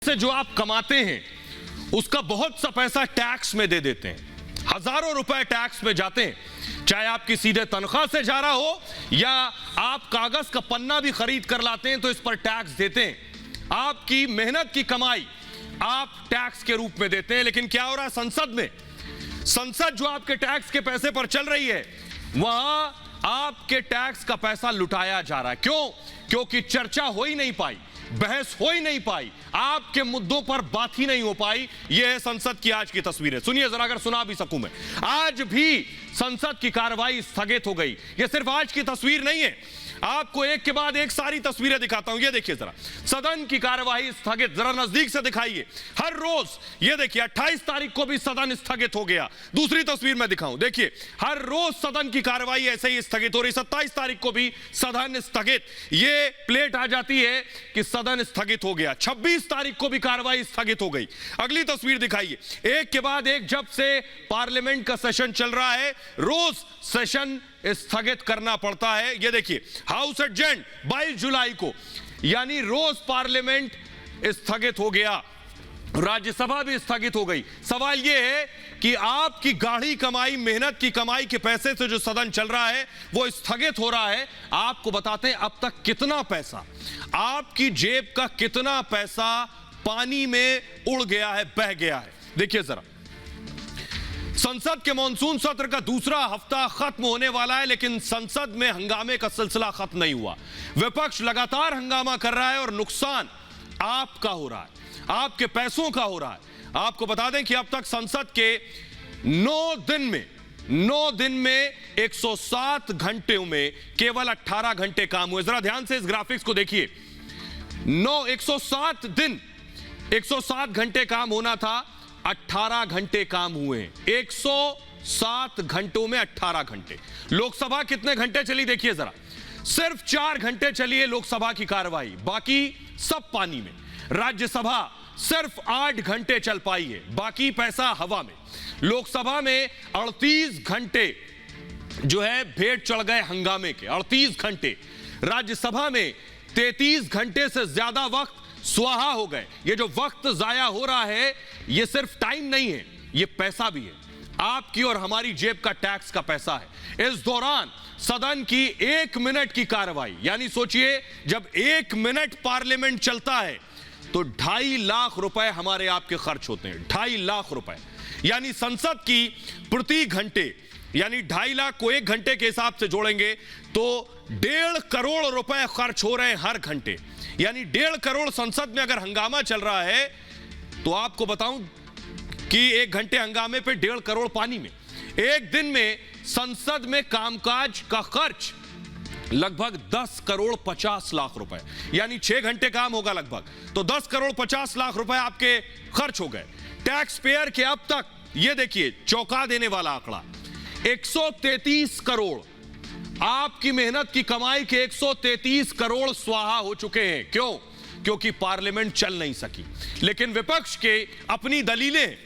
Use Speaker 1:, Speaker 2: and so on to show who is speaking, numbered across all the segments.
Speaker 1: से जो आप कमाते हैं उसका बहुत सा पैसा टैक्स में दे देते हैं। हजारों रुपए टैक्स में जाते हैं, चाहे आपकी सीधे तनख्वाह से जा रहा हो या आप कागज का पन्ना भी खरीद कर लाते हैं तो इस पर टैक्स देते हैं। आपकी मेहनत की कमाई आप टैक्स के रूप में देते हैं। लेकिन क्या हो रहा है संसद में? संसद जो आपके टैक्स के पैसे पर चल रही है वहां आपके टैक्स का पैसा लुटाया जा रहा है। क्यों? क्योंकि चर्चा हो ही नहीं पाई, बहस हो ही नहीं पाई, आपके मुद्दों पर बात ही नहीं हो पाई। यह है संसद की आज की तस्वीर है। सुनिए जरा, अगर सुना भी सकूं मैं। आज भी संसद की कार्रवाई स्थगित हो गई। यह सिर्फ आज की तस्वीर नहीं है, आपको एक के बाद एक सारी तस्वीरें दिखाता हूं। ये देखिए जरा, सदन की कार्यवाही स्थगित, जरा नजदीक से दिखाइए। हर रोज ये देखिए 28 तारीख को भी सदन स्थगित हो गया। दूसरी तस्वीर में दिखाऊं, देखिए हर रोज सदन की कार्यवाही ऐसे ही स्थगित हो रही। 27 तारीख को भी सदन स्थगित, ये प्लेट आ जाती है कि सदन स्थगित हो गया। 26 तारीख को भी कार्यवाही स्थगित हो गई। अगली तस्वीर दिखाइए। एक के बाद एक जब से पार्लियामेंट का सेशन चल रहा है, रोज सेशन स्थगित करना पड़ता है। ये देखिए, हाउस एडजर्न 22 जुलाई को, यानी रोज पार्लियामेंट स्थगित हो गया, राज्यसभा भी स्थगित हो गई। सवाल यह है कि आपकी गाढ़ी कमाई, मेहनत की कमाई के पैसे से जो सदन चल रहा है वो स्थगित हो रहा है। आपको बताते हैं अब तक कितना पैसा, आपकी जेब का कितना पैसा पानी में उड़ गया है, बह गया है। देखिए जरा, संसद के मॉनसून सत्र का दूसरा हफ्ता खत्म होने वाला है, लेकिन संसद में हंगामे का सिलसिला खत्म नहीं हुआ। विपक्ष लगातार हंगामा कर रहा है और नुकसान आपका हो रहा है, आपके पैसों का हो रहा है। आपको बता दें कि अब तक संसद के 9 दिन में 107 घंटे में केवल 18 घंटे काम हुए। जरा ध्यान से इस ग्राफिक्स को देखिए। 107 दिन, 107 घंटे काम होना था, 18 घंटे काम हुए। 107 घंटों में 18 घंटे। लोकसभा कितने घंटे चली देखिए जरा, सिर्फ 4 घंटे चली है लोकसभा की कार्रवाई, बाकी सब पानी में। राज्यसभा सिर्फ 8 घंटे चल पाई है, बाकी पैसा हवा में। लोकसभा में 38 घंटे जो है भेंट चढ़ गए हंगामे के, 38 घंटे। राज्यसभा में 33 घंटे से ज्यादा वक्त स्वाहा हो गए। ये जो वक्त जाया हो रहा है ये सिर्फ टाइम नहीं है, ये पैसा भी है, आपकी और हमारी जेब का टैक्स का पैसा है। इस दौरान सदन की 1 मिनट की कार्रवाई, यानी सोचिए जब 1 मिनट पार्लियामेंट चलता है तो 2.5 लाख रुपए हमारे आपके खर्च होते हैं। 2.5 लाख रुपए, यानी संसद की प्रति घंटे, यानी 2.5 लाख को 1 घंटे के हिसाब से जोड़ेंगे तो 1.5 करोड़ रुपए खर्च हो रहे हैं हर घंटे। यानी 1.5 करोड़ संसद में अगर हंगामा चल रहा है तो आपको बताऊं कि 1 घंटे हंगामे पे 1.5 करोड़ पानी में। एक दिन में संसद में कामकाज का खर्च लगभग 10 करोड़ 50 लाख रुपए, यानी 6 घंटे काम होगा लगभग, तो 10 करोड़ 50 लाख रुपए आपके खर्च हो गए। टैक्स पेयर के अब तक, ये देखिए चौंका देने वाला आंकड़ा, 133 करोड़, आपकी मेहनत की कमाई के 133 करोड़ स्वाहा हो चुके हैं। क्यों? क्योंकि पार्लियामेंट चल नहीं सकी। लेकिन विपक्ष के अपनी दलीलें,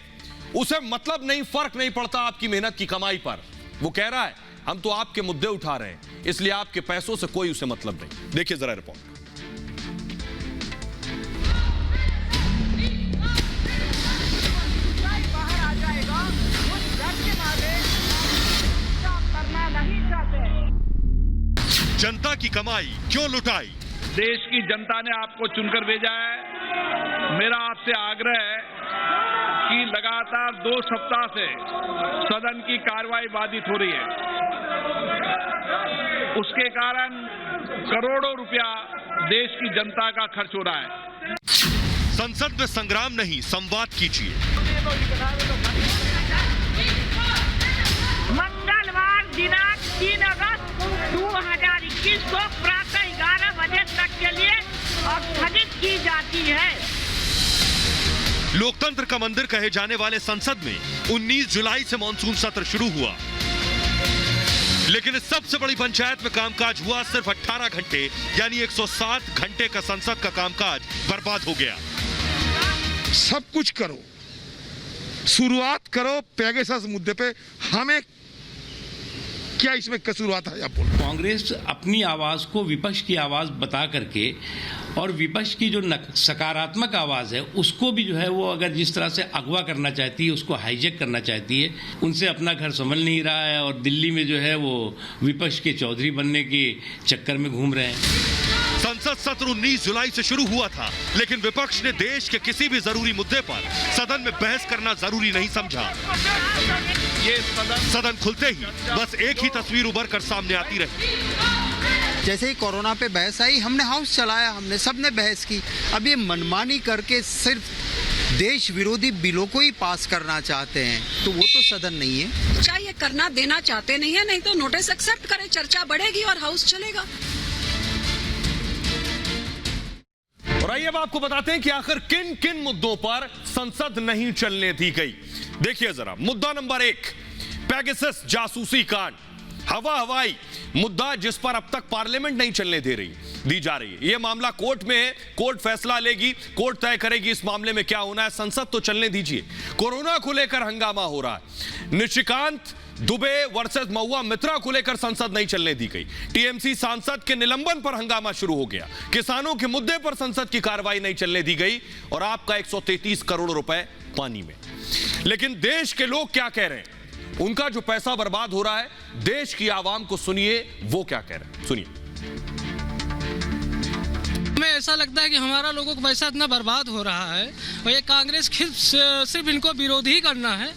Speaker 1: उसे मतलब नहीं, फर्क नहीं पड़ता आपकी मेहनत की कमाई पर। वो कह रहा है हम तो आपके मुद्दे उठा रहे हैं, इसलिए आपके पैसों से कोई उसे मतलब नहीं। देखिए जरा रिपोर्ट। जनता की कमाई क्यों लुटाई?
Speaker 2: देश की जनता ने आपको चुनकर भेजा है। मेरा आपसे आग्रह है कि लगातार 2 सप्ताह से सदन की कार्रवाई बाधित हो रही है। उसके कारण करोड़ों रुपया देश की जनता का खर्च हो रहा है।
Speaker 1: संसद में संग्राम नहीं, संवाद कीजिए।
Speaker 3: मंगलवार दिनांक 3 अगस्त 2021 को प्रातः 11 बजे तक के लिए स्थगित की जाती है।
Speaker 1: लोकतंत्र का मंदिर कहे जाने वाले संसद में 19 जुलाई से मॉनसून सत्र शुरू हुआ, लेकिन इस सबसे बड़ी पंचायत में कामकाज हुआ सिर्फ 18 घंटे, यानी 107 घंटे का संसद का कामकाज बर्बाद हो गया।
Speaker 4: सब कुछ करो, शुरुआत करो पेगासस मुद्दे पे, हमें क्या इसमें कसूर था आप बोलो।
Speaker 5: कांग्रेस अपनी आवाज को विपक्ष की आवाज बता करके और विपक्ष की जो सकारात्मक आवाज है उसको भी जो है वो अगर जिस तरह से अगवा करना चाहती है, उसको हाईजैक करना चाहती है, उनसे अपना घर संभल नहीं रहा है और दिल्ली में जो है वो विपक्ष के चौधरी बनने के चक्कर में घूम रहे हैं।
Speaker 6: संसद सत्र 19 जुलाई से शुरू हुआ था, लेकिन विपक्ष ने देश के किसी भी जरूरी मुद्दे पर सदन में बहस करना जरूरी नहीं समझा।
Speaker 2: ये
Speaker 6: सदन खुलते ही बस एक ही तस्वीर उभर कर सामने आती रही।
Speaker 7: जैसे ही कोरोना पे बहस आई, हमने हाउस चलाया, हमने सबने बहस की। अब ये मनमानी करके सिर्फ देश विरोधी बिलों को ही पास करना चाहते हैं, तो वो तो सदन नहीं है।
Speaker 8: चाहिए करना देना चाहते नहीं है, नहीं तो नोटिस एक्सेप्ट करें, चर्चा बढ़ेगी और हाउस चलेगा।
Speaker 1: और आइए अब आपको बताते हैं कि आखिर किन किन मुद्दों पर संसद नहीं चलने दी गई। देखिए जरा, मुद्दा नंबर 1, पेगासस जासूसी कांड, हवाई मुद्दा जिस पर अब तक पार्लियामेंट नहीं चलने दी जा रही है। यह मामला कोर्ट में है, कोर्ट फैसला लेगी, कोर्ट तय करेगी इस मामले में क्या होना है, संसद तो चलने दीजिए। कोरोना को लेकर हंगामा हो रहा है, निशिकांत दुबे वर्सेस महुआ मित्रा को लेकर संसद नहीं चलने दी गई। टीएमसी सांसद के निलंबन पर हंगामा शुरू हो गया, किसानों के मुद्दे पर संसद की कार्रवाई नहीं चलने दी गई और आपका 133 करोड़ रुपए पानी में। लेकिन देश के लोग क्या कह रहे हैं, उनका जो पैसा बर्बाद हो रहा है, देश की आवाम को सुनिए वो क्या कह रहे हैं, सुनिए।
Speaker 9: हमें ऐसा लगता है कि हमारा लोगों का पैसा इतना बर्बाद हो रहा है और ये कांग्रेस सिर्फ इनको विरोध ही करना है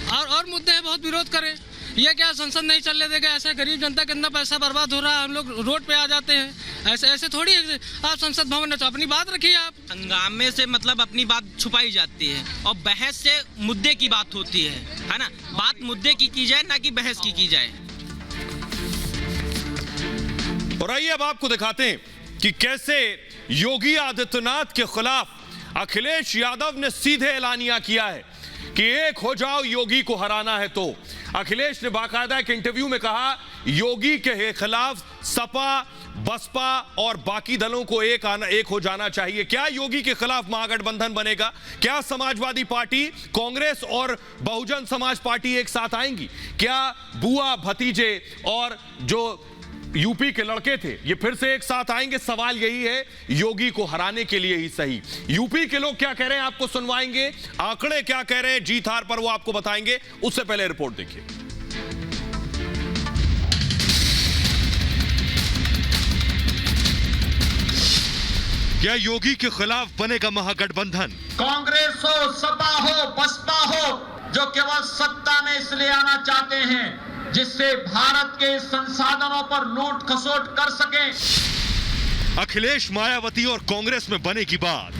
Speaker 9: और मुद्दे हैं बहुत विरोध करें। ये क्या संसद नहीं चलने देगा, ऐसे गरीब जनता का इतना पैसा बर्बाद हो रहा है, हम लोग रोड पे आ जाते हैं। ऐसे थोड़ी आप संसद भवन में तो अपनी बात रखिए। आप
Speaker 10: हंगामे से मतलब अपनी बात छुपाई जाती है और बहस से मुद्दे की बात होती है ना। बात मुद्दे की जाए ना कि बहस की जाए।
Speaker 1: और आइए अब आपको दिखाते हैं कि कैसे योगी आदित्यनाथ के खिलाफ अखिलेश यादव ने सीधे ऐलानिया किया है कि एक हो जाओ योगी को हराना है। तो अखिलेश ने बाकायदा एक इंटरव्यू में कहा योगी के खिलाफ सपा, बसपा और बाकी दलों को एक हो जाना चाहिए। क्या योगी के खिलाफ महागठबंधन बनेगा? क्या समाजवादी पार्टी, कांग्रेस और बहुजन समाज पार्टी एक साथ आएंगी? क्या बुआ, भतीजे और जो यूपी के लड़के थे ये फिर से एक साथ आएंगे? सवाल यही है, योगी को हराने के लिए ही सही। यूपी के लोग क्या कह रहे हैं आपको सुनवाएंगे, आंकड़े क्या कह रहे हैं जीत हार पर वो आपको बताएंगे। उससे पहले रिपोर्ट देखिए।
Speaker 6: क्या योगी के खिलाफ बनेगा महागठबंधन?
Speaker 11: कांग्रेस हो, सपा हो, बसपा हो, जो केवल सत्ता में इसलिए आना चाहते हैं जिससे भारत के संसाधनों पर लूट खसोट कर सके।
Speaker 6: अखिलेश, मायावती और कांग्रेस में बने की बात।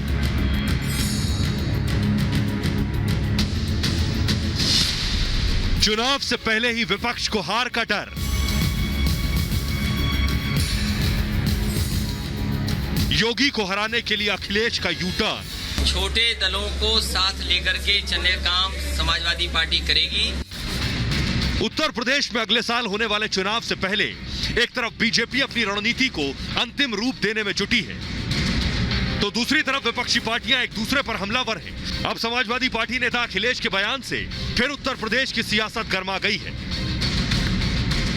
Speaker 6: चुनाव से पहले ही विपक्ष को हार का डर। योगी को हराने के लिए अखिलेश का यू टर्न।
Speaker 10: छोटे दलों को साथ लेकर के चलने का काम समाजवादी पार्टी करेगी।
Speaker 6: उत्तर प्रदेश में अगले साल होने वाले चुनाव से पहले एक तरफ बीजेपी अपनी रणनीति को अंतिम रूप देने में जुटी है, तो दूसरी तरफ विपक्षी पार्टियां एक दूसरे पर हमलावर हैं। अब समाजवादी पार्टी नेता अखिलेश के बयान से फिर उत्तर प्रदेश की सियासत गर्मा गई है।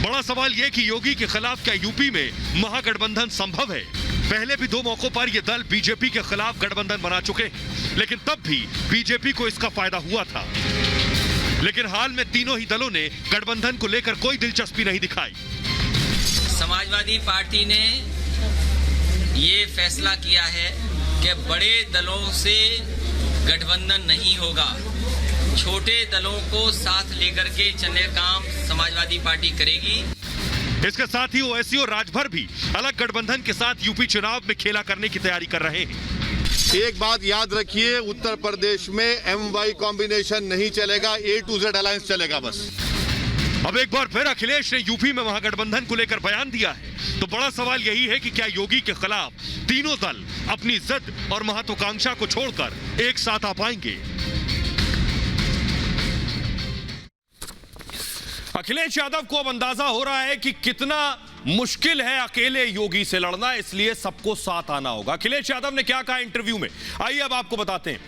Speaker 6: बड़ा सवाल यह कि योगी के खिलाफ क्या यूपी में महागठबंधन संभव है? पहले भी 2 मौकों पर यह दल बीजेपी के खिलाफ गठबंधन बना चुके हैं, लेकिन तब भी बीजेपी को इसका फायदा हुआ था। लेकिन हाल में तीनों ही दलों ने गठबंधन को लेकर कोई दिलचस्पी नहीं दिखाई।
Speaker 10: समाजवादी पार्टी ने ये फैसला किया है कि बड़े दलों से गठबंधन नहीं होगा, छोटे दलों को साथ लेकर के चलने का काम समाजवादी पार्टी करेगी।
Speaker 6: इसके साथ ही ओवैसी और राजभर भी अलग गठबंधन के साथ यूपी चुनाव में खेला करने की तैयारी कर रहे हैं।
Speaker 12: एक बात याद रखिए, उत्तर प्रदेश में MY कॉम्बिनेशन नहीं चलेगा, A to Z अलायंस चलेगा बस।
Speaker 6: अब एक बार फिर अखिलेश ने यूपी में महागठबंधन को लेकर बयान दिया है, तो बड़ा सवाल यही है कि क्या योगी के खिलाफ तीनों दल अपनी जिद और महत्वाकांक्षा को छोड़कर एक साथ आ पाएंगे?
Speaker 1: अखिलेश यादव को अब अंदाजा हो रहा है कि कितना मुश्किल है अकेले योगी से लड़ना, इसलिए सबको साथ आना होगा। अखिलेश यादव ने क्या कहा इंटरव्यू में, आइए अब आपको बताते हैं।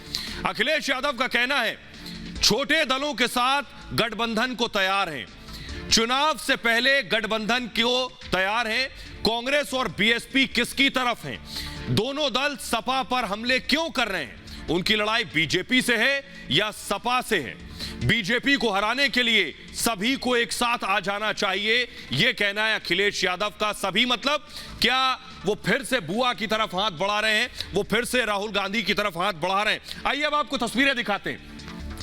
Speaker 1: अखिलेश यादव का कहना है छोटे दलों के साथ गठबंधन को तैयार हैं, चुनाव से पहले गठबंधन क्यों तैयार है, कांग्रेस और बीएसपी किसकी तरफ हैं, दोनों दल सपा पर हमले क्यों कर रहे हैं, उनकी लड़ाई बीजेपी से है या सपा से है, बीजेपी को हराने के लिए सभी को एक साथ आ जाना चाहिए, यह कहना है अखिलेश यादव का। सभी मतलब क्या वो फिर से बुआ की तरफ हाथ बढ़ा रहे हैं, वो फिर से राहुल गांधी की तरफ हाथ बढ़ा रहे हैं। आइए अब आपको तस्वीरें दिखाते हैं।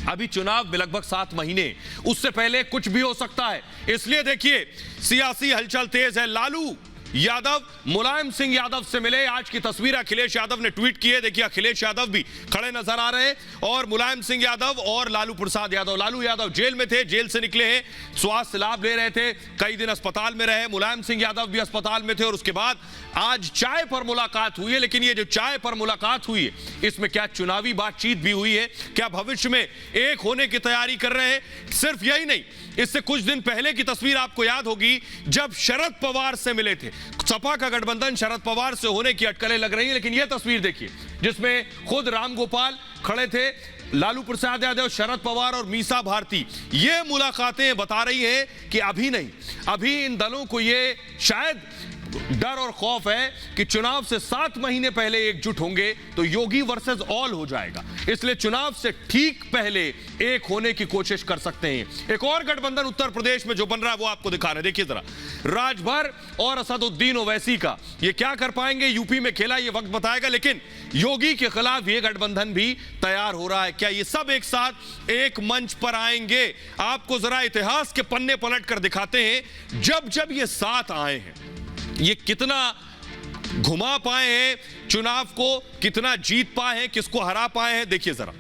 Speaker 1: अभी चुनाव में लगभग 7 महीने, उससे पहले कुछ भी हो सकता है, इसलिए देखिए सियासी हलचल तेज है। लालू यादव मुलायम सिंह यादव से मिले, आज की तस्वीर अखिलेश यादव ने ट्वीट की है। देखिए अखिलेश यादव भी खड़े नजर आ रहे हैं और मुलायम सिंह यादव और लालू प्रसाद यादव। लालू यादव जेल में थे, जेल से निकले हैं, स्वास्थ्य लाभ ले रहे थे, कई दिन अस्पताल में रहे। मुलायम सिंह यादव भी अस्पताल में थे और उसके बाद आज चाय पर मुलाकात हुई है। लेकिन ये जो चाय पर मुलाकात हुई है, इसमें क्या चुनावी बातचीत भी हुई है, क्या भविष्य में एक होने की तैयारी कर रहे हैं? सिर्फ यही नहीं, इससे कुछ दिन पहले की तस्वीर आपको याद होगी जब शरद पवार से मिले थे। सपा का गठबंधन शरद पवार से होने की अटकलें लग रही हैं, लेकिन यह तस्वीर देखिए जिसमें खुद राम गोपाल खड़े थे, लालू प्रसाद यादव, शरद पवार और मीसा भारती। ये मुलाकातें बता रही हैं कि अभी नहीं, अभी इन दलों को ये शायद डर और खौफ है कि चुनाव से 7 महीने पहले एकजुट होंगे तो योगी वर्सेस ऑल हो जाएगा, इसलिए चुनाव से ठीक पहले एक होने की कोशिश कर सकते हैं। एक और गठबंधन उत्तर प्रदेश में जो बन रहा है वो आपको दिखा रहे हैं, देखिए जरा, राजभर और असदुद्दीन ओवैसी का। ये क्या कर पाएंगे यूपी में खेला ये वक्त बताएगा, लेकिन योगी के खिलाफ ये गठबंधन भी तैयार हो रहा है। क्या ये सब एक साथ एक मंच पर आएंगे? आपको जरा इतिहास के पन्ने पलट कर दिखाते हैं, जब जब ये साथ आए हैं ये कितना घुमा पाए हैं चुनाव को, कितना जीत पाए हैं, किसको हरा पाए हैं। देखिए जरा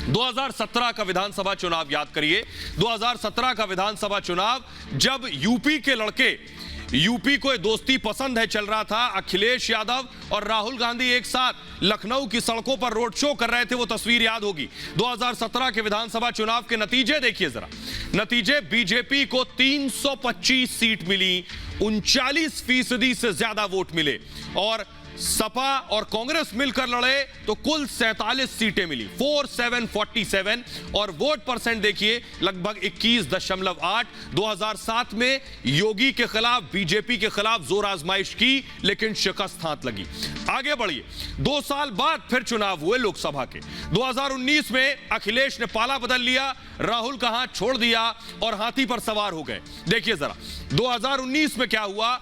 Speaker 1: 2017 का विधानसभा चुनाव याद करिए, 2017 का विधानसभा चुनाव जब यूपी के लड़के, यूपी को दोस्ती पसंद है चल रहा था, अखिलेश यादव और राहुल गांधी एक साथ लखनऊ की सड़कों पर रोड शो कर रहे थे, वो तस्वीर याद होगी। 2017 के विधानसभा चुनाव के नतीजे देखिए जरा, नतीजे बीजेपी को 325 सीट मिली, 39% से ज्यादा वोट मिले, और सपा और कांग्रेस मिलकर लड़े तो कुल 47 सीटें मिली, 4747, और वोट परसेंट देखिए लगभग 21.8। 2007 में योगी के खिलाफ, बीजेपी के खिलाफ जोर आजमाइश की, लेकिन शिकस्त हाथ लगी। आगे बढ़िए, 2 साल बाद फिर चुनाव हुए लोकसभा के। 2019 में अखिलेश ने पाला बदल लिया, राहुल का हाथ छोड़ दिया और हाथी पर सवार हो गए। देखिए जरा 2019 में क्या हुआ,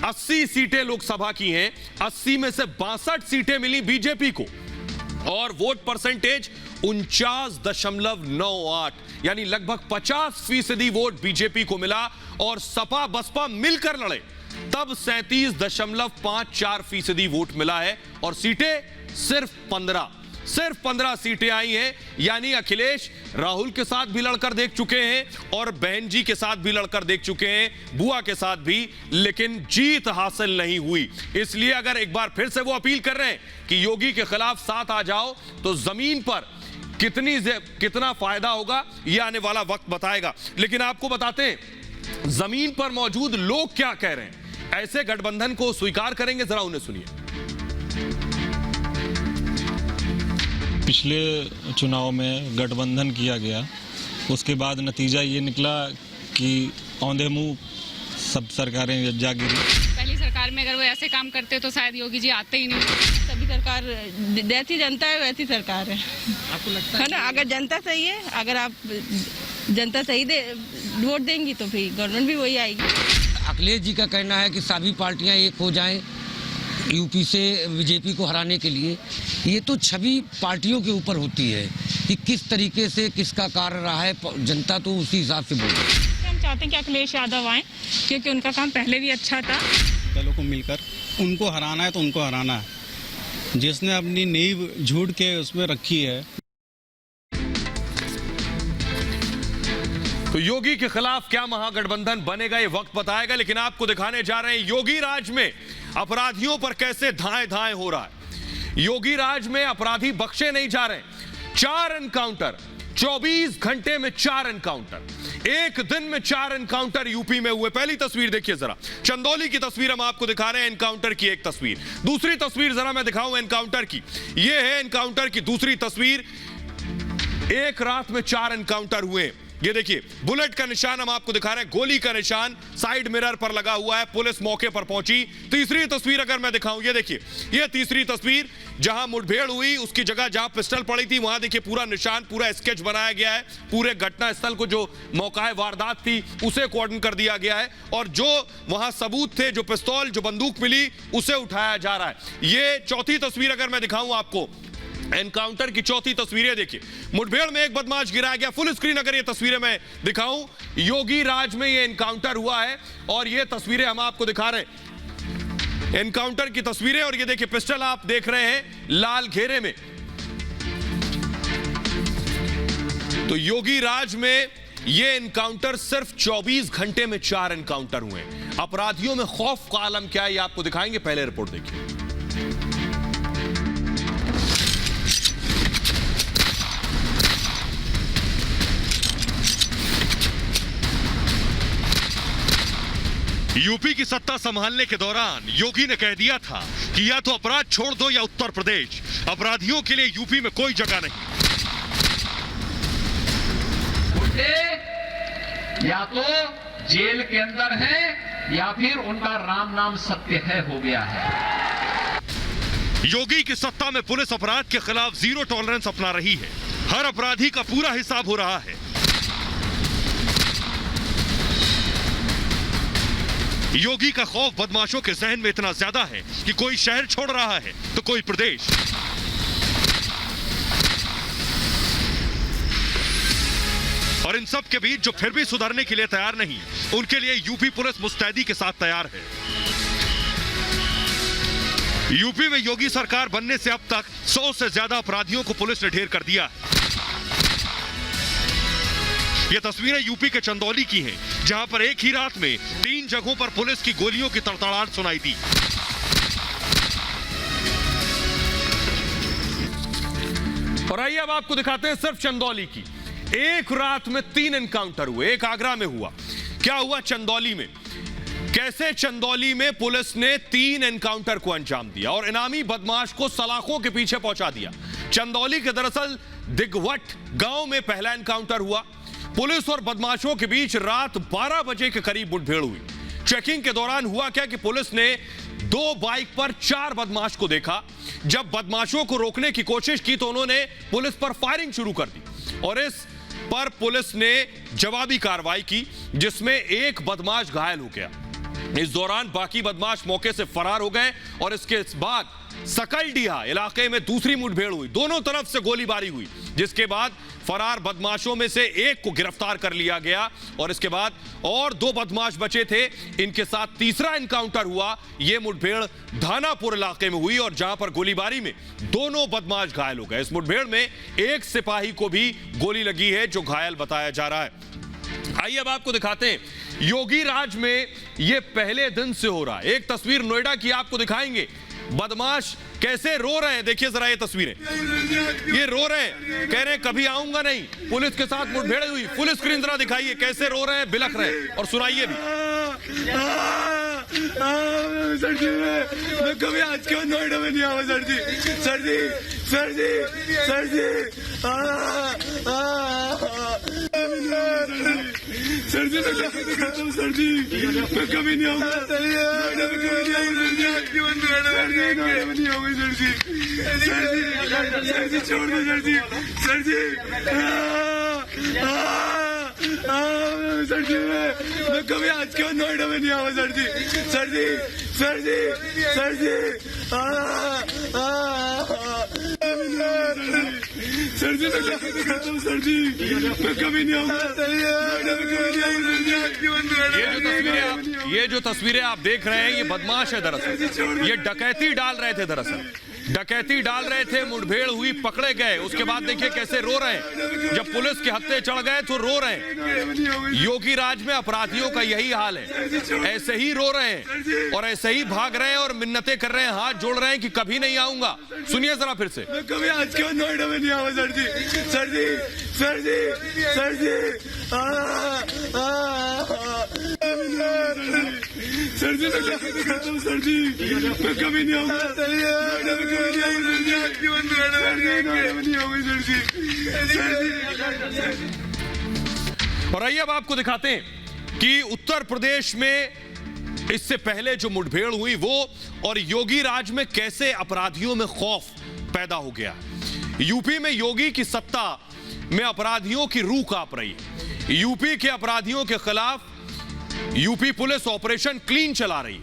Speaker 1: 80 सीटें लोकसभा की हैं, 80 में से 62 सीटें मिली बीजेपी को और वोट परसेंटेज 49.98, यानी लगभग 50% वोट बीजेपी को मिला, और सपा बसपा मिलकर लड़े तब 37.54% वोट मिला है, और सीटें सिर्फ 15 सीटें आई हैं। यानी अखिलेश राहुल के साथ भी लड़कर देख चुके हैं और बहन जी के साथ भी लड़कर देख चुके हैं, बुआ के साथ भी, लेकिन जीत हासिल नहीं हुई। इसलिए अगर एक बार फिर से वो अपील कर रहे हैं कि योगी के खिलाफ साथ आ जाओ, तो जमीन पर कितना फायदा होगा ये आने वाला वक्त बताएगा। लेकिन आपको बताते हैं जमीन पर मौजूद लोग क्या कह रहे हैं, ऐसे गठबंधन को स्वीकार करेंगे, जरा उन्हें सुनिए।
Speaker 13: पिछले चुनाव में गठबंधन किया गया, उसके बाद नतीजा ये निकला कि औंधे मुंह सब सरकारें जा गिरी।
Speaker 14: पहली सरकार में अगर वो ऐसे काम करते तो शायद योगी जी आते ही नहीं। सभी सरकार जैसी जनता है वैसी सरकार है, आपको लगता है ना? अगर जनता सही है, अगर आप जनता सही वोट देंगी तो फिर गवर्नमेंट भी वही आएगी।
Speaker 15: अखिलेश जी का कहना है कि सभी पार्टियां एक हो जाएं यूपी से बीजेपी को हराने के लिए। ये तो छवि पार्टियों के ऊपर होती है कि किस तरीके से किसका कार्य रहा है, जनता तो उसी हिसाब से बोल रही है।
Speaker 14: हम चाहते हैं कि अखिलेश यादव आए, क्योंकि उनका काम पहले भी अच्छा था।
Speaker 16: दलों को मिलकर उनको हराना है तो उनको हराना है, जिसने अपनी नींव झूठ के उसमें रखी है।
Speaker 1: तो योगी के खिलाफ क्या महागठबंधन बनेगा ये वक्त बताएगा, लेकिन आपको दिखाने जा रहे हैं योगी राज में अपराधियों पर कैसे धाए धाए हो रहा है। योगी राज में अपराधी बख्शे नहीं जा रहे। 4 एनकाउंटर, 24 घंटे में 4 एनकाउंटर, एक दिन में 4 एनकाउंटर यूपी में हुए। पहली तस्वीर देखिए जरा, चंदौली की तस्वीर हम आपको दिखा रहे हैं, एनकाउंटर की एक तस्वीर। दूसरी तस्वीर जरा मैं दिखाऊं एनकाउंटर की, यह है एनकाउंटर की दूसरी तस्वीर। एक रात में 4 एनकाउंटर हुए। ये देखिए बुलेट का निशान हम आपको दिखा रहे हैं, गोली का निशान साइड मिरर पर लगा हुआ है। पुलिस मौके पर पहुंची। तीसरी तस्वीर अगर मैं दिखाऊं, ये देखिए, ये तीसरी तस्वीर जहां मुठभेड़ हुई उसकी जगह जहां पिस्टल पड़ी थी वहां देखिए पूरा निशान, पूरा स्केच बनाया गया है। पूरे घटना स्थल को, जो मौका वारदात थी उसे कोऑर्डिनेट कर दिया गया है और जो वहां सबूत थे, जो पिस्तौल, जो बंदूक मिली, उसे उठाया जा रहा है। ये चौथी तस्वीर अगर मैं दिखाऊं आपको, एनकाउंटर की चौथी तस्वीरें देखिए। मुठभेड़ में एक बदमाश गिराया गया। फुल स्क्रीन अगर ये तस्वीरें मैं दिखाऊं, योगी राज में ये एनकाउंटर हुआ है और ये तस्वीरें हम आपको दिखा रहे हैं, एनकाउंटर की तस्वीरें। और ये देखिए पिस्टल आप देख रहे हैं लाल घेरे में। तो योगी राज में ये एनकाउंटर सिर्फ 24 घंटे में 4 एनकाउंटर हुए। अपराधियों में खौफ का आलम क्या है ये आपको दिखाएंगे, पहले रिपोर्ट देखिए।
Speaker 6: यूपी की सत्ता संभालने के दौरान योगी ने कह दिया था कि या तो अपराध छोड़ दो या उत्तर प्रदेश, अपराधियों के लिए यूपी में कोई जगह नहीं।
Speaker 11: या तो जेल के अंदर है या फिर उनका राम नाम सत्य है हो गया है।
Speaker 6: योगी की सत्ता में पुलिस अपराध के खिलाफ जीरो टॉलरेंस अपना रही है। हर अपराधी का पूरा हिसाब हो रहा है। योगी का खौफ बदमाशों के जहन में इतना ज्यादा है कि कोई शहर छोड़ रहा है तो कोई प्रदेश। और इन सब के बीच जो फिर भी सुधरने के लिए तैयार नहीं, उनके लिए यूपी पुलिस मुस्तैदी के साथ तैयार है। यूपी में योगी सरकार बनने से अब तक 100 से ज्यादा अपराधियों को पुलिस ने ढेर कर दिया है। ये तस्वीरें यूपी के चंदौली की हैं, जहां पर एक ही रात में 3 जगहों पर पुलिस की गोलियों की तड़तड़ाहट सुनाई दी।
Speaker 1: और आइए अब आपको दिखाते हैं सिर्फ चंदौली की। एक रात में 3 एनकाउंटर हुए। एक आगरा में हुआ। क्या हुआ चंदौली में? कैसे चंदौली में पुलिस ने 3 एनकाउंटर को अंजाम दिया और इनामी बदमाश को सलाखों के पीछे पहुंचा दिया। चंदौली के दरअसल दिगवट गांव में पहला एनकाउंटर हुआ। पुलिस और बदमाशों के बीच रात 12 बजे के करीब मुठभेड़ हुई। चेकिंग के दौरान हुआ क्या कि पुलिस ने 2 बाइक पर 4 बदमाश को देखा। जब बदमाशों को रोकने की कोशिश की तो उन्होंने पुलिस पर फायरिंग शुरू कर दी और इस पर पुलिस ने जवाबी कार्रवाई की, जिसमें एक बदमाश घायल हो गया। इस दौरान बाकी बदमाश मौके से फरार हो गए और इसके बाद सकलडीहा इलाके में दूसरी मुठभेड़ हुई। दोनों तरफ से गोलीबारी हुई, जिसके बाद फरार बदमाशों में से एक को गिरफ्तार कर लिया गया और इसके बाद और 2 बदमाश बचे थे। इनके साथ तीसरा एनकाउंटर हुआ। यह मुठभेड़ धानापुर इलाके में हुई और जहां पर गोलीबारी में दोनों बदमाश घायल हो गए। इस मुठभेड़ में एक सिपाही को भी गोली लगी है, जो घायल बताया जा रहा है। आइए अब आपको दिखाते हैं योगी राज में यह पहले दिन से हो रहा है। एक तस्वीर नोएडा की आपको दिखाएंगे। बदमाश कैसे रो रहे हैं, देखिए जरा ये तस्वीरें। ये रो रहे हैं, कह रहे हैं कभी आऊंगा नहीं। पुलिस के साथ मुठभेड़ हुई। फुल स्क्रीन जरा दिखाइए, कैसे रो रहे हैं, बिलख रहे हैं और सुनाइए भी।
Speaker 17: सर जी मैं कभी आज के बाद नोएडा में नहीं आऊंगा सर जी। सर जी सर जी सर जी सर जी मैं कभी करता हूँ सर जी। मैं कभी नहीं आऊंगा नोएडा में, कभी नहीं आऊंगा आज के बाद नोएडा में नहीं आऊंगा सर जी। सर जी छोड़ दो सर जी। सर जी सर जी मैं कभी आज के बाद नोएडा में नहीं आऊंगा सर जी। सर जी सर जी सर जी सर जी मैं कभी करता हूँ सर जी। मैं कभी नहीं आऊंगा नोएडा में, कभी नहीं आऊंगा आज के बाद।
Speaker 1: ये जो तस्वीरें आप देख रहे हैं, ये बदमाश है दरअसल। ये डकैती डाल रहे थे, दरअसल डकैती डाल रहे थे। मुठभेड़ हुई, पकड़े गए। उसके बाद देखिए कैसे रो रहे हैं। जब पुलिस के हत्थे चढ़ गए तो रो रहे हैं। योगी राज में अपराधियों का यही हाल है। ऐसे ही रो रहे हैं और ऐसे ही भाग रहे हैं और मिन्नतें कर रहे हैं, हाथ जोड़ रहे हैं कि कभी नहीं आऊंगा। सुनिए जरा फिर से।
Speaker 17: मैं कभी आज के बाद नोएडा में नहीं आऊंगा सर जी। सर जी सर जी सर जी सर जी मैं कभी करता हूँ सर जी। मैं कभी नहीं आऊंगा नोएडा में, कभी नहीं आऊंगा सर जी। आज के बाद नोएडा में नहीं आऊंगा सर जी।
Speaker 1: और आइए अब आपको दिखाते हैं कि उत्तर प्रदेश में इससे पहले जो मुठभेड़ हुई वो और योगी राज में कैसे अपराधियों में खौफ पैदा हो गया। यूपी में योगी की सत्ता में अपराधियों की रूह कांप रही है। यूपी के अपराधियों के खिलाफ यूपी पुलिस ऑपरेशन क्लीन चला रही है।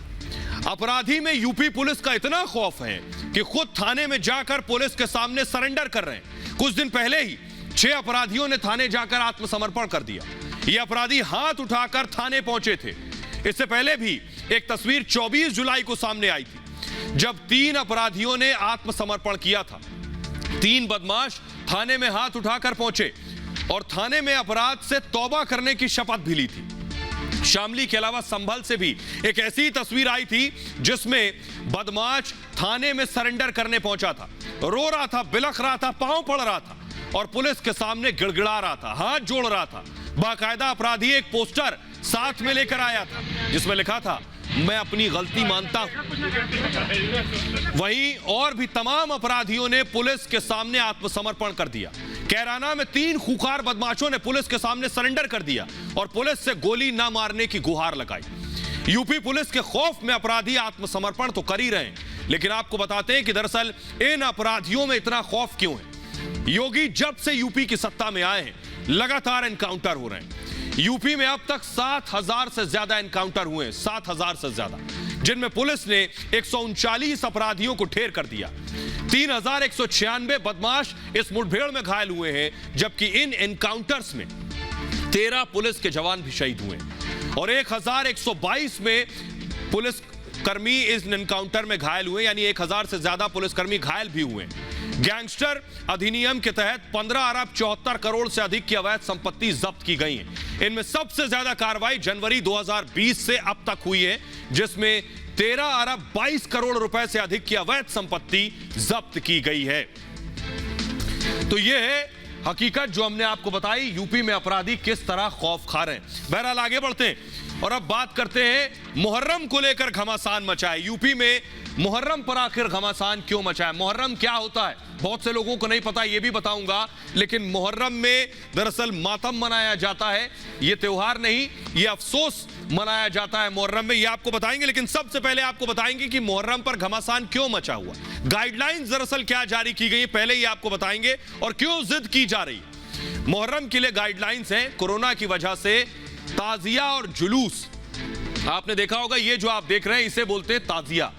Speaker 1: अपराधी में यूपी पुलिस का इतना खौफ है कि खुद थाने में जाकर पुलिस के सामने सरेंडर कर रहे हैं। कुछ दिन पहले ही 6 अपराधियों ने थाने जाकर आत्मसमर्पण कर दिया। ये अपराधी हाथ उठाकर थाने पहुंचे थे। इससे पहले भी एक तस्वीर 24 जुलाई को सामने आई थी जब 3 अपराधियों ने आत्मसमर्पण किया था। 3 बदमाश थाने में हाथ उठाकर पहुंचे और थाने में अपराध से तौबा करने की शपथ भी ली थी। शामली के अलावा संभल से भी एक ऐसी तस्वीर आई थी जिसमें बदमाश थाने में सरेंडर करने पहुंचा था। रो रहा था, बिलख रहा था, पांव पड़ रहा था और पुलिस के सामने गिड़गिड़ा रहा था, हाथ जोड़ रहा था। बाकायदा अपराधी एक पोस्टर साथ में लेकर आया था जिसमें लिखा था, मैं अपनी गलती मानता हूं। वहीं और भी तमाम अपराधियों ने पुलिस के सामने आत्मसमर्पण कर दिया। कैराना में 3 खूंखार बदमाशों ने पुलिस के सामने सरेंडर कर दिया और पुलिस से गोली न मारने की गुहार लगाई। यूपी पुलिस के खौफ में अपराधी आत्मसमर्पण तो कर ही रहे हैं, लेकिन आपको बताते हैं कि दरअसल इन अपराधियों में इतना खौफ क्यों है। योगी जब से यूपी की सत्ता में आए हैं लगातार एनकाउंटर हो रहे हैं। यूपी में अब तक 7,000 से ज्यादा एनकाउंटर हुए हैं, 7,000 से ज्यादा, जिनमें पुलिस ने 139 अपराधियों को ढेर कर दिया। 3,196 बदमाश इस मुठभेड़ में घायल हुए हैं, जबकि इन एनकाउंटर्स में 13 पुलिस के जवान भी शहीद हुए और 1,122 में पुलिस कर्मी इस एनकाउंटर में घायल हुए, यानी 1,000 से ज्यादा पुलिसकर्मी घायल भी हुए। गैंगस्टर अधिनियम के तहत 15 अरब 74 करोड़ से अधिक की अवैध संपत्ति जब्त की गई है। इनमें सबसे ज्यादा कार्रवाई जनवरी 2020 से अब तक हुई है, जिसमें 13 अरब 22 करोड़ रुपए से अधिक की अवैध संपत्ति जब्त की गई है। तो यह है हकीकत जो हमने आपको बताई, यूपी में अपराधी किस तरह खौफ खा रहे हैं। बहरहाल आगे बढ़ते हैं और अब बात करते हैं मुहर्रम को लेकर घमासान मचा है। यूपी में मुहर्रम पर आखिर घमासान क्यों मचा है? मुहर्रम क्या होता है बहुत से लोगों को नहीं पता, ये भी बताऊंगा। लेकिन मुहर्रम में दरअसल मातम मनाया जाता है, ये त्योहार नहीं, ये अफसोस मनाया जाता है मुहर्रम में, ये आपको बताएंगे। लेकिन सबसे पहले आपको बताएंगे कि मुहर्रम पर घमासान क्यों मचा हुआ, गाइडलाइंस दरअसल क्या जारी की गई, पहले ही आपको बताएंगे, और क्यों जिद की जा रही है। मुहर्रम के लिए गाइडलाइंस हैं कोरोना की वजह से ताजिया और जुलूस। आपने देखा होगा ये जो आप देख रहे हैं इसे बोलते हैं ताजिया।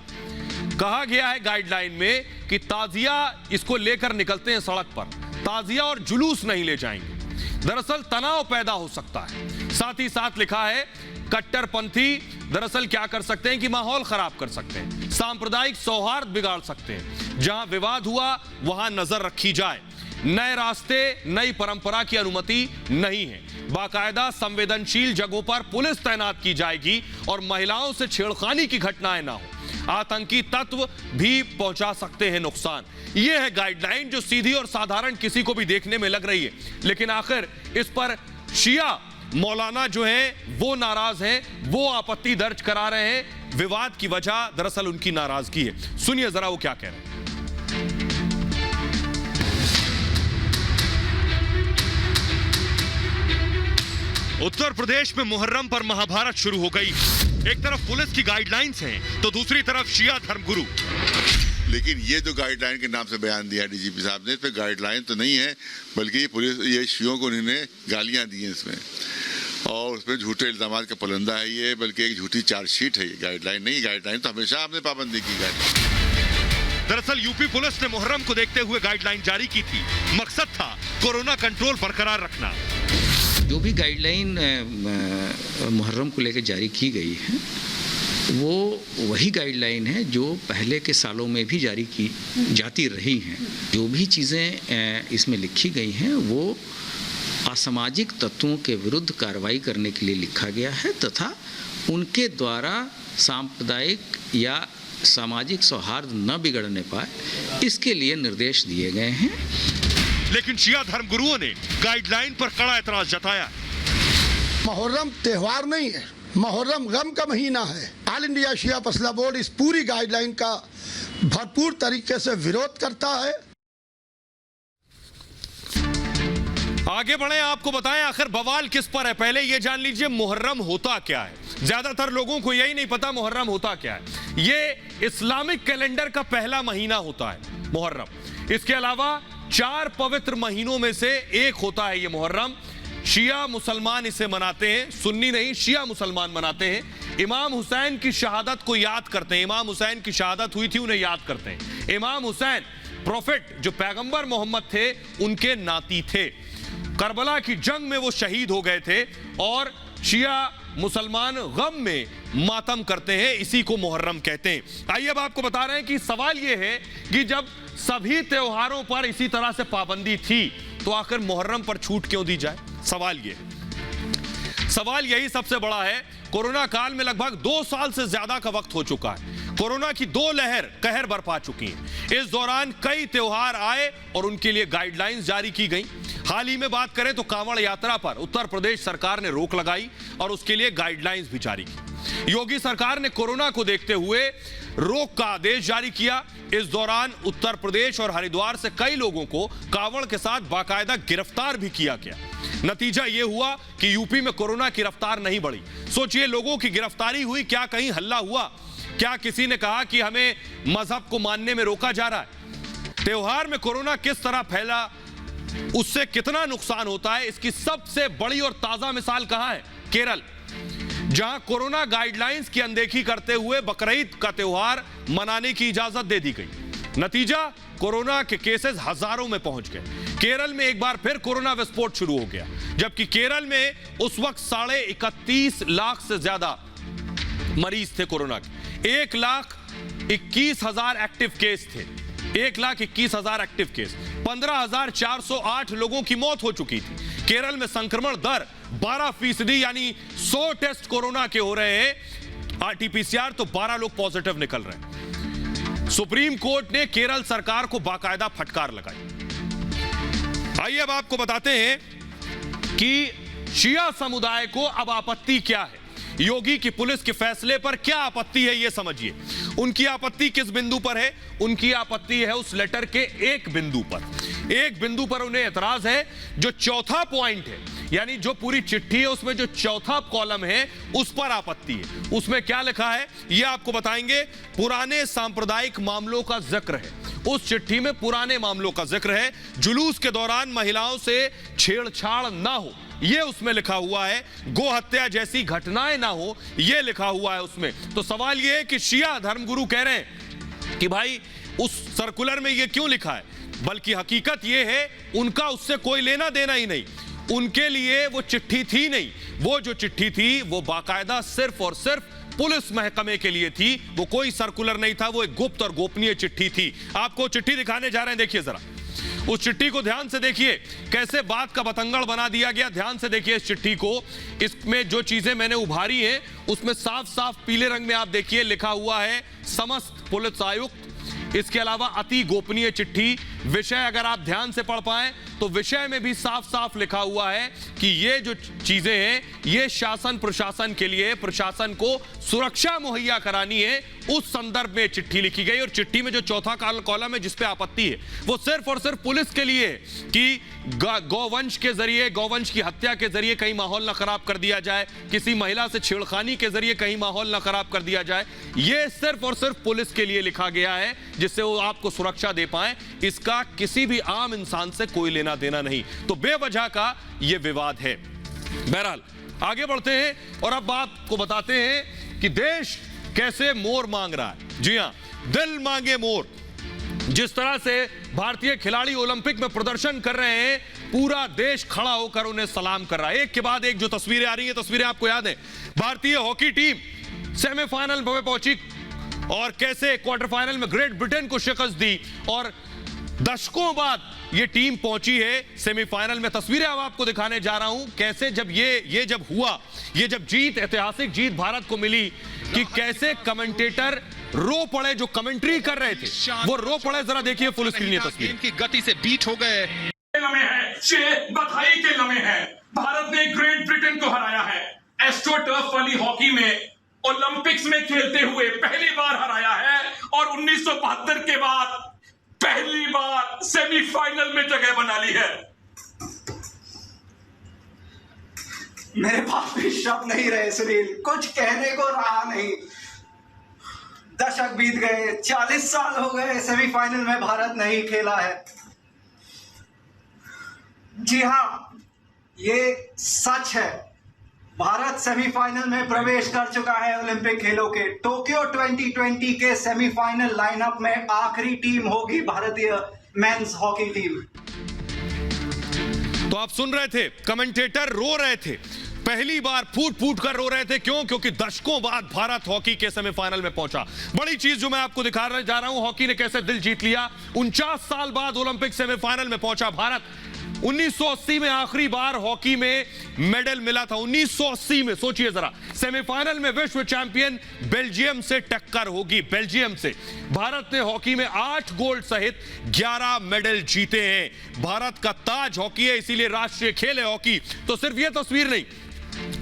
Speaker 1: कहा गया है गाइडलाइन में कि ताजिया इसको लेकर निकलते हैं सड़क पर, ताजिया और जुलूस नहीं ले जाएंगे। दरअसल तनाव पैदा हो सकता है। साथ ही साथ लिखा है कट्टरपंथी दरअसल क्या कर सकते हैं कि माहौल खराब कर सकते हैं, सांप्रदायिक सौहार्द बिगाड़ सकते हैं। जहां विवाद हुआ वहां नजर रखी जाए। नए रास्ते, नई परंपरा की अनुमति नहीं है। बाकायदा संवेदनशील जगहों पर पुलिस तैनात की जाएगी और महिलाओं से छेड़खानी की घटनाएं ना हो। आतंकी तत्व भी पहुंचा सकते हैं नुकसान। यह है गाइडलाइन जो सीधी और साधारण किसी को भी देखने में लग रही है, लेकिन आखिर इस पर शिया मौलाना जो हैं वो नाराज हैं, वो आपत्ति दर्ज करा रहे हैं। विवाद की वजह दरअसल उनकी नाराजगी है। सुनिए जरा वो क्या कह रहे हैं।
Speaker 6: उत्तर प्रदेश में मुहर्रम पर महाभारत शुरू हो गई। एक तरफ पुलिस की गाइडलाइंस हैं, तो दूसरी तरफ शिया धर्मगुरु।
Speaker 12: लेकिन ये जो गाइडलाइन के नाम से बयान दिया डीजीपी साहब ने, इस पे गाइडलाइन तो नहीं है, बल्कि ये शियों को उन्होंने गालियां दी हैं इसमें, और उसमें झूठे इल्जाम का पलंदा है ये, बल्कि एक झूठी चार्जशीट है ये, गाइडलाइन नहीं। गाइडलाइन तो हमेशा आपने पाबंदी की गाइडलाइन।
Speaker 6: दरअसल यूपी पुलिस ने मुहर्रम को देखते हुए गाइडलाइन जारी की थी। मकसद था कोरोना कंट्रोल बरकरार रखना।
Speaker 18: जो भी गाइडलाइन मुहर्रम को लेकर जारी की गई है वो वही गाइडलाइन है जो पहले के सालों में भी जारी की जाती रही हैं। जो भी चीज़ें इसमें लिखी गई हैं वो असामाजिक तत्वों के विरुद्ध कार्रवाई करने के लिए लिखा गया है तथा उनके द्वारा सांप्रदायिक या सामाजिक सौहार्द न बिगड़ने पाए इसके लिए निर्देश दिए गए हैं।
Speaker 6: लेकिन शिया धर्मगुरुओं ने गाइडलाइन पर कड़ा एतराज जताया।
Speaker 19: मुहर्रम त्योहार नहीं है, मुहर्रम गम का महीना है। ऑल इंडिया शिया फैसला बोर्ड इस पूरी गाइडलाइन का भरपूर तरीके से विरोध करता है।
Speaker 1: आगे बढ़े, आपको बताएं आखिर बवाल किस पर है। पहले ये जान लीजिए मुहर्रम होता क्या है। ज्यादातर लोगों को यही नहीं पता मुहर्रम होता क्या है। ये इस्लामिक कैलेंडर का पहला महीना होता है मुहर्रम। इसके अलावा 4 पवित्र महीनों में से एक होता है ये मुहर्रम। शिया मुसलमान इसे मनाते हैं, सुन्नी नहीं, शिया मुसलमान मनाते हैं। इमाम हुसैन की शहादत को याद करते हैं। इमाम हुसैन की शहादत हुई थी, उन्हें याद करते हैं। इमाम हुसैन प्रोफेट, जो पैगंबर मोहम्मद थे, उनके नाती थे। करबला की जंग में वो शहीद हो गए थे और शिया मुसलमान गम में मातम करते हैं। इसी को मुहर्रम कहते हैं। आइए अब आपको बता रहे हैं कि सवाल यह है कि जब सभी त्योहारों पर इसी तरह से पाबंदी थी तो आखिर मुहर्रम पर छूट क्यों दी जाए। सवाल यही सबसे बड़ा है। कोरोना काल में लगभग 2 साल से ज्यादा का वक्त हो चुका है। कोरोना की 2 लहर कहर बरपा चुकी है। इस दौरान कई त्योहार आए और उनके लिए गाइडलाइंस जारी की गई। हाल ही में बात करें तो कांवड़ यात्रा पर उत्तर प्रदेश सरकार ने रोक लगाई और उसके लिए गाइडलाइंस भी जारी की। योगी सरकार ने कोरोना को देखते हुए रोक का आदेश जारी किया। इस दौरान उत्तर प्रदेश और हरिद्वार से कई लोगों को कांवड़ के साथ बाकायदा गिरफ्तार भी किया गया। नतीजा यह हुआ कि यूपी में कोरोना की रफ्तार नहीं बढ़ी। सोचिए, लोगों की गिरफ्तारी हुई, क्या कहीं हल्ला हुआ? क्या किसी ने कहा कि हमें मजहब को मानने में रोका जा रहा है? त्योहार में कोरोना किस तरह फैला, उससे कितना नुकसान होता है, इसकी सबसे बड़ी और ताजा मिसाल कहां है? केरल, जहां कोरोना गाइडलाइंस की अनदेखी करते हुए बकरीद का त्योहार मनाने की इजाजत दे दी गई। नतीजा, कोरोना के केसेस हजारों में पहुंच गए। केरल में एक बार फिर कोरोना विस्फोट शुरू हो गया, जबकि केरल में उस वक्त 31.5 लाख से ज्यादा मरीज थे कोरोना के। 1,21,000 एक्टिव केस थे। 1,21,000 एक्टिव केस, 15,408 लोगों की मौत हो चुकी थी। केरल में संक्रमण दर 12%, यानी 100 टेस्ट कोरोना के हो रहे हैं, RT-PCR तो 12 लोग पॉजिटिव निकल रहे हैं। सुप्रीम कोर्ट ने केरल सरकार को बाकायदा फटकार लगाई। आइए अब आपको बताते हैं कि शिया समुदाय को अब आपत्ति क्या है। योगी की पुलिस के फैसले पर क्या आपत्ति है, यह समझिए। उनकी आपत्ति किस बिंदु पर है? उनकी आपत्ति है उस लेटर के एक बिंदु पर उन्हें एतराज है, जो चौथा पॉइंट है, यानी जो पूरी चिट्ठी है उसमें जो चौथा कॉलम है उस पर आपत्ति है। उसमें क्या लिखा है यह आपको बताएंगे। पुराने सांप्रदायिक मामलों का जिक्र है, उस चिट्ठी में पुराने मामलों का जिक्र है। जुलूस के दौरान महिलाओं से छेड़छाड़ ना हो, यह उसमें लिखा हुआ है। गो हत्या जैसी घटनाएं ना हो, यह लिखा हुआ है उसमें। तो सवाल यह है कि शिया धर्मगुरु कह रहे हैं कि भाई उस सर्कुलर में यह क्यों लिखा है, बल्कि हकीकत यह है उनका उससे कोई लेना देना ही नहीं। उनके लिए वो चिट्ठी थी नहीं, वो जो चिट्ठी थी वो बाकायदा सिर्फ और सिर्फ पुलिस महकमे के लिए थी। वो कोई सर्कुलर नहीं था, वो एक गुप्त और गोपनीय चिट्ठी थी। आपको चिट्ठी दिखाने जा रहे हैं, देखिए जरा उस चिट्ठी को ध्यान से देखिए, कैसे बात का बतंगड़ बना दिया गया। ध्यान से देखिए इस चिट्ठी को, इसमें जो चीजें मैंने उभारी हैं उसमें साफ साफ पीले रंग में आप देखिए लिखा हुआ है समस्त पुलिस आयुक्त। इसके अलावा अति गोपनीय चिट्ठी। विषय अगर आप ध्यान से पढ़ पाएं तो विषय में भी साफ साफ लिखा हुआ है कि ये जो चीजें हैं ये शासन प्रशासन के लिए, प्रशासन को सुरक्षा मुहैया करानी है, उस संदर्भ में चिट्ठी लिखी गई। और चिट्ठी में जो चौथा कॉलम है जिस पे आपत्ति है वो सिर्फ और सिर्फ पुलिस के लिए कि गौवंश के जरिए, गौवंश की हत्या के जरिए कहीं माहौल न खराब कर दिया जाए, किसी महिला से छेड़खानी के जरिए कहीं माहौल न खराब कर दिया जाए। ये सिर्फ और सिर्फ पुलिस के लिए लिखा गया है जिससे वो आपको सुरक्षा दे पाए। इसका किसी भी आम इंसान से कोई लेना देना नहीं, तो बेवजह का यह विवाद है। बहरहाल आगे बढ़ते हैं और अब आपको बताते हैं कि देश कैसे मोर मांग रहा है। जी हां, दिल मांगे मोर। जिस तरह से भारतीय खिलाड़ी ओलंपिक में प्रदर्शन कर रहे हैं, पूरा देश खड़ा होकर उन्हें सलाम कर रहा है। एक के बाद एक जो तस्वीरें आ रही हैं, तस्वीरें आपको याद है, भारतीय हॉकी टीम सेमीफाइनल में पहुंची और कैसे क्वार्टर फाइनल में ग्रेट ब्रिटेन को शिकस्त दी और दशकों बाद ये टीम पहुंची है सेमीफाइनल में। तस्वीरें अब आपको दिखाने जा रहा हूं कैसे जब ये जब हुआ, ये जब जीत, ऐतिहासिक जीत भारत को मिली, कि कैसे कमेंटेटर रो पड़े, जो कमेंट्री कर रहे थे वो रो पड़े। जरा देखिए फुल स्क्रीन ये तस्वीर।
Speaker 20: की गति से बीट हो गए
Speaker 21: लम्हे हैं, बधाई के लम्हे हैं। भारत ने ग्रेट ब्रिटेन को हराया है। एस्ट्रो टर्फ वाली हॉकी में ओलंपिक्स में खेलते हुए पहली बार हराया है और 1972 के बाद पहली बार सेमीफाइनल में जगह बना ली है।
Speaker 20: मेरे पास भी शब्द नहीं रहे सुनील, कुछ कहने को रहा नहीं। दशक बीत गए, 40 साल हो गए, सेमीफाइनल में भारत नहीं खेला है। जी हाँ, ये सच है, भारत सेमीफाइनल में प्रवेश कर चुका है ओलंपिक खेलों के। टोक्यो 2020 के सेमीफाइनल लाइनअप में आखिरी टीम होगी भारतीय मेंस हॉकी टीम।
Speaker 1: तो आप सुन रहे थे, कमेंटेटर रो रहे थे, पहली बार फूट फूट कर रो रहे थे। क्यों? क्योंकि दशकों बाद भारत हॉकी के सेमीफाइनल में पहुंचा। बड़ी चीज जो मैं आपको दिखाने जा रहा हूं, हॉकी ने कैसे दिल जीत लिया। 49 साल बाद ओलंपिक सेमीफाइनल में पहुंचा भारत। 1980 में आखिरी बार हॉकी में मेडल मिला था। 1980 में, सोचिए जरा, सेमीफाइनल में विश्व चैंपियन बेल्जियम से टक्कर होगी। बेल्जियम से भारत ने हॉकी में 8 गोल्ड सहित 11 मेडल जीते हैं। भारत का ताज हॉकी है, इसीलिए राष्ट्रीय खेल है हॉकी। तो सिर्फ यह तस्वीर नहीं,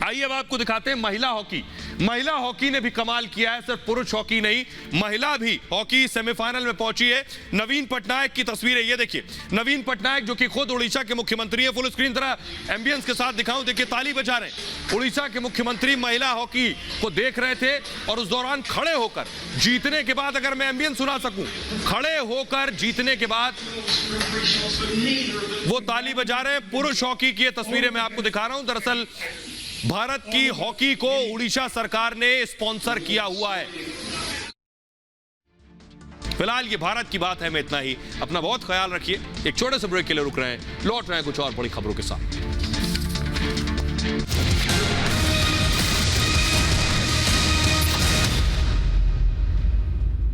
Speaker 1: आइए अब आपको दिखाते हैं महिला हॉकी। महिला हॉकी ने भी कमाल किया है, सिर्फ पुरुष हॉकी नहीं, महिला भी हॉकी सेमीफाइनल में पहुंची है। नवीन पटनायक की तस्वीर है, ये देखिए। नवीन पटनायक जो कि खुद उड़ीसा के मुख्यमंत्री है, फुल स्क्रीन तरह एम्बियंस के साथ दिखाऊं, देखिए ताली बजा रहे हैं। उड़ीसा के मुख्यमंत्री महिला हॉकी को देख रहे थे और उस दौरान खड़े होकर जीतने के बाद, अगर मैं एम्बियंस सुना सकूं, खड़े होकर जीतने के बाद वो ताली बजा रहे हैं। पुरुष हॉकी की ये तस्वीरें मैं आपको दिखा रहा हूं। दरअसल भारत की हॉकी को उड़ीसा सरकार ने स्पॉन्सर किया हुआ है। फिलहाल ये भारत की बात है में इतना ही। अपना बहुत ख्याल रखिए। एक छोटे से ब्रेक के लिए रुक रहे हैं, लौट रहे हैं कुछ और बड़ी खबरों के साथ।